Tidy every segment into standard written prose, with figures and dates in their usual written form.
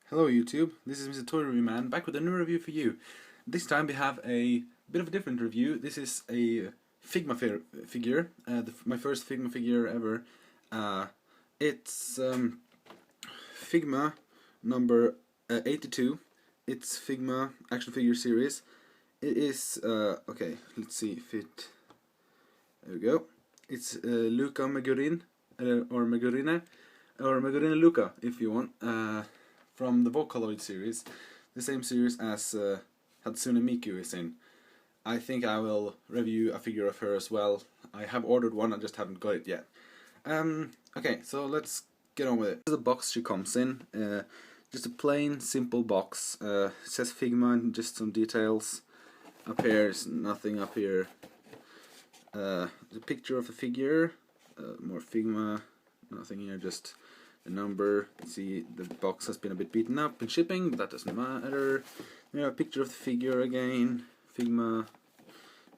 Hello YouTube, this is mrtoyreviewman back with a new review for you. This time we have a bit of a different review. This is a Figma figure, my first Figma figure ever. It's Figma number 82. It's Figma action figure series. It is, okay, let's see if it, there we go. It's Luka Megurine, or Megurine Luka if you want. From the Vocaloid series, the same series as Hatsune Miku is in. I think I will review a figure of her as well. I have ordered one, I just haven't got it yet. Okay, so let's get on with it. This is the box she comes in. Just a plain, simple box. It says Figma and just some details. Up here is nothing up here. The picture of the figure, more Figma, nothing here, just the number. See, the box has been a bit beaten up in shipping, but that doesn't matter. You have a picture of the figure again, Figma,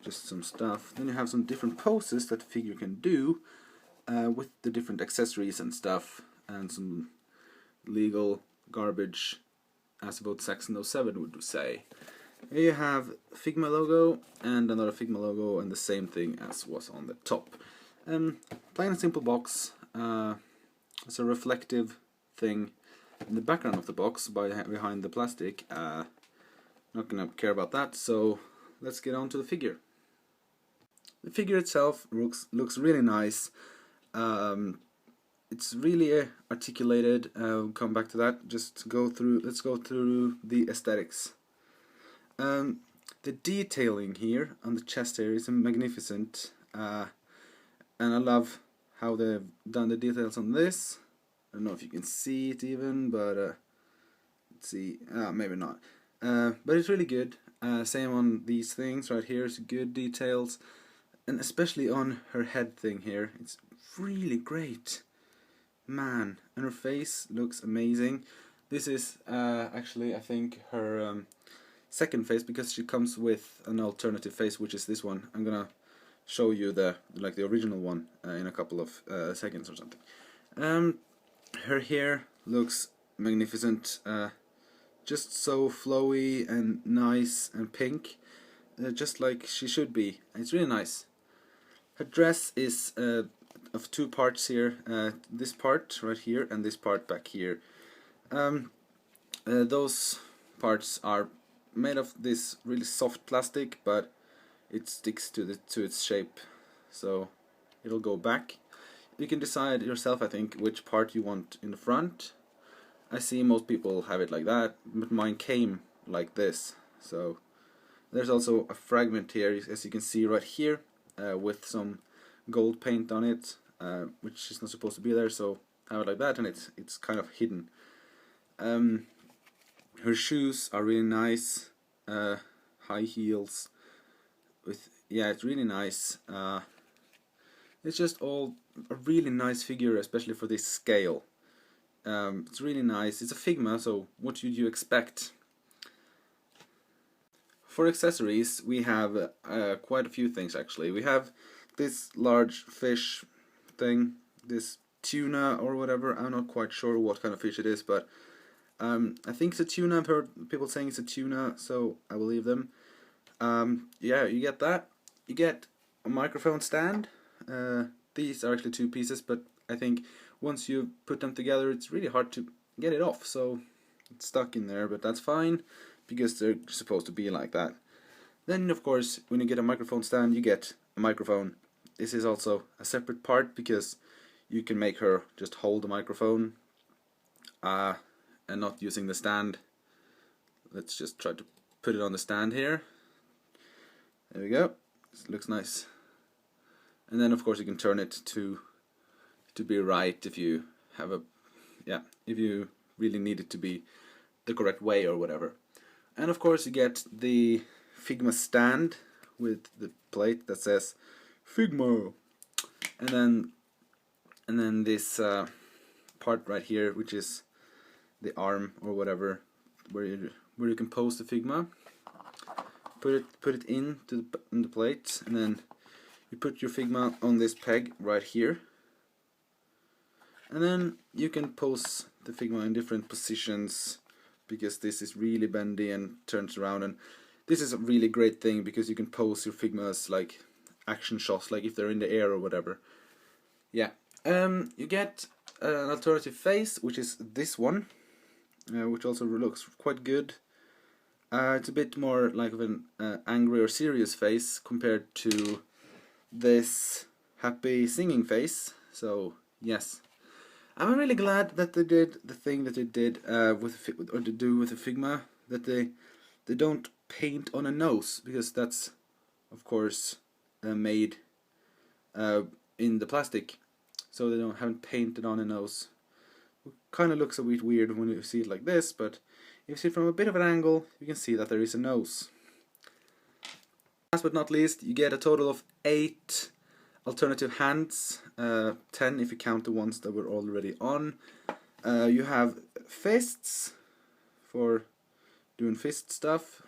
just some stuff. Then you have some different poses that the figure can do with the different accessories and stuff, and some legal garbage, as about Saxon 07 would say. Here you have Figma logo and another Figma logo, and the same thing as was on the top. Plain and simple box. It's a reflective thing in the background of the box behind the plastic. Not gonna care about that, so let's get on to the figure. The figure itself looks really nice. It's really articulated. We'll come back to that. Let's go through the aesthetics. The detailing here on the chest area is magnificent, and I love how they've done the details on this. I don't know if you can see it even, but let's see, maybe not. But it's really good. Same on these things right here, it's good details, and especially on her head thing here, it's really great. Man, and her face looks amazing. This is actually, I think, her second face, because she comes with an alternative face, which is this one. I'm gonna show you the original one in a couple of seconds or something. Her hair looks magnificent, just so flowy and nice and pink, just like she should be. It's really nice. Her dress is of two parts here, this part right here and this part back here. Those parts are made of this really soft plastic, but it sticks to its shape, so it'll go back. You can decide yourself, I think, which part you want in the front. I see most people have it like that, but mine came like this. So there's also a fragment here, as you can see right here, with some gold paint on it, which is not supposed to be there, so I have it like that, and it's kind of hidden. Her shoes are really nice, high heels. Yeah, it's really nice. It's just all a really nice figure, especially for this scale. It's really nice. It's a Figma, so what should you expect? For accessories, we have quite a few things actually. We have this large fish thing, this tuna or whatever. I'm not quite sure what kind of fish it is, but I think it's a tuna. I've heard people saying it's a tuna, so I believe them. Yeah, you get that. You get a microphone stand. These are actually two pieces, but I think once you put them together, it's really hard to get it off, so it's stuck in there, but that's fine, because they're supposed to be like that. Then, of course, when you get a microphone stand, you get a microphone. This is also a separate part, because you can make her just hold the microphone, and not using the stand. Let's just try to put it on the stand here. There we go. It looks nice. And then of course you can turn it to be right if you have if you really need it to be the correct way or whatever. And of course you get the Figma stand with the plate that says Figma. And then this part right here, which is the arm or whatever, where you can pose the Figma. Put it in the plate, and then you put your Figma on this peg right here, and then you can pose the Figma in different positions because this is really bendy and turns around, and this is a really great thing because you can pose your Figmas like action shots, like if they're in the air or whatever. Yeah. You get an alternative face, which is this one, which also looks quite good. It's a bit more like of an angry or serious face compared to this happy singing face. So yes, I'm really glad that they did the thing that they did or to do with the Figma, that they don't paint on a nose, because that's of course made in the plastic, so they haven't painted on a nose. It kind of looks a bit weird when you see it like this, but if you see it from a bit of an angle, you can see that there is a nose. Last but not least, you get a total of 8 alternative hands, 10 if you count the ones that were already on. You have fists for doing fist stuff,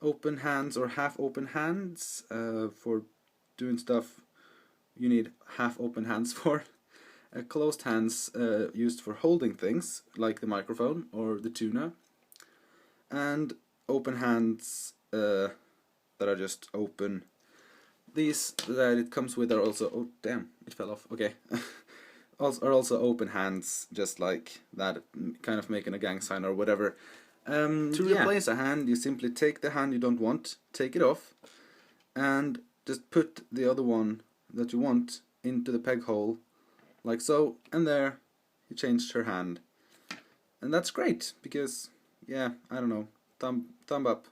open hands or half open hands for doing stuff you need half open hands for. Closed hands used for holding things like the microphone or the tuna, and open hands that are just open. These that it comes with are also, oh damn, it fell off, okay, are also open hands, just like that, kind of making a gang sign or whatever. To replace a hand, you simply take the hand you don't want, take it off, and just put the other one that you want into the peg hole, like so, and there, you changed her hand. And that's great, because, yeah, I don't know, thumb up.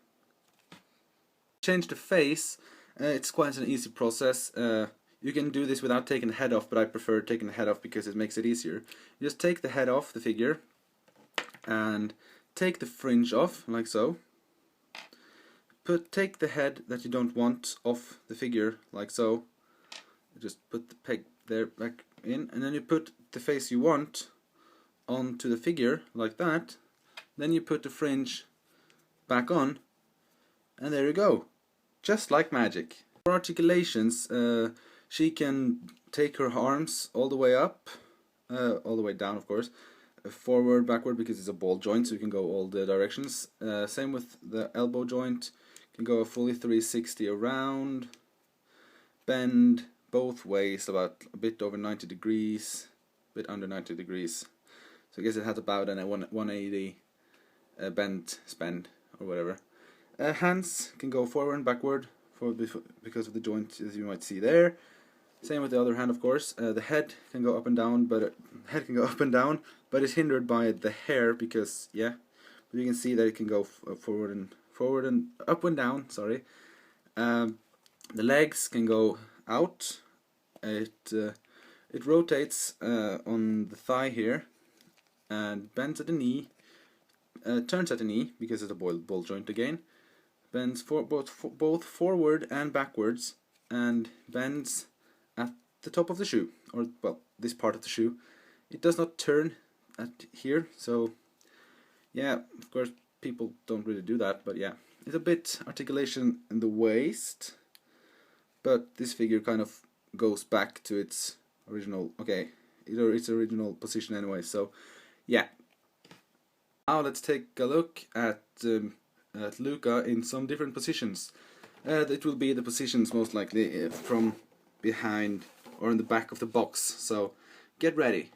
Change the face, it's quite an easy process. You can do this without taking the head off, but I prefer taking the head off because it makes it easier. You just take the head off the figure, and take the fringe off, like so. Take the head that you don't want off the figure, like so. Just put the peg there back in, and then you put the face you want onto the figure, like that. Then you put the fringe back on, and there you go. Just like magic. For articulations, she can take her arms all the way up, all the way down of course, forward, backward, because it's a ball joint, so you can go all the directions. Same with the elbow joint, you can go fully 360 around, bend both ways about a bit over 90 degrees, a bit under 90 degrees. So I guess it has about a 180 bend, spend, or whatever. Hands can go forward and backward because of the joint, as you might see there. Same with the other hand, of course. The head can go up and down, but it's hindered by the hair, because yeah. But you can see that it can go forward and up and down. Sorry. The legs can go out. It rotates on the thigh here, and bends at the knee. Turns at the knee because it's a ball joint again. Bends both forward and backwards, and bends at the top of the shoe, or well, this part of the shoe. It does not turn at here, so yeah, of course people don't really do that, but yeah, it's a bit articulation in the waist, but this figure kind of goes back to its original, okay, its original position anyway, so yeah. Now let's take a look at Luka in some different positions. It will be the positions most likely from behind or in the back of the box, so get ready.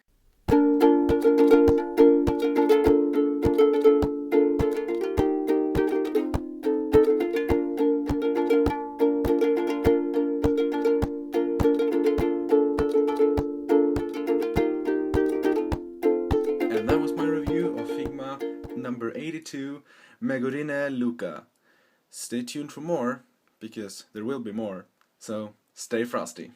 And that was my review of Figma number 82, Megurine Luka. Stay tuned for more, because there will be more, so stay frosty.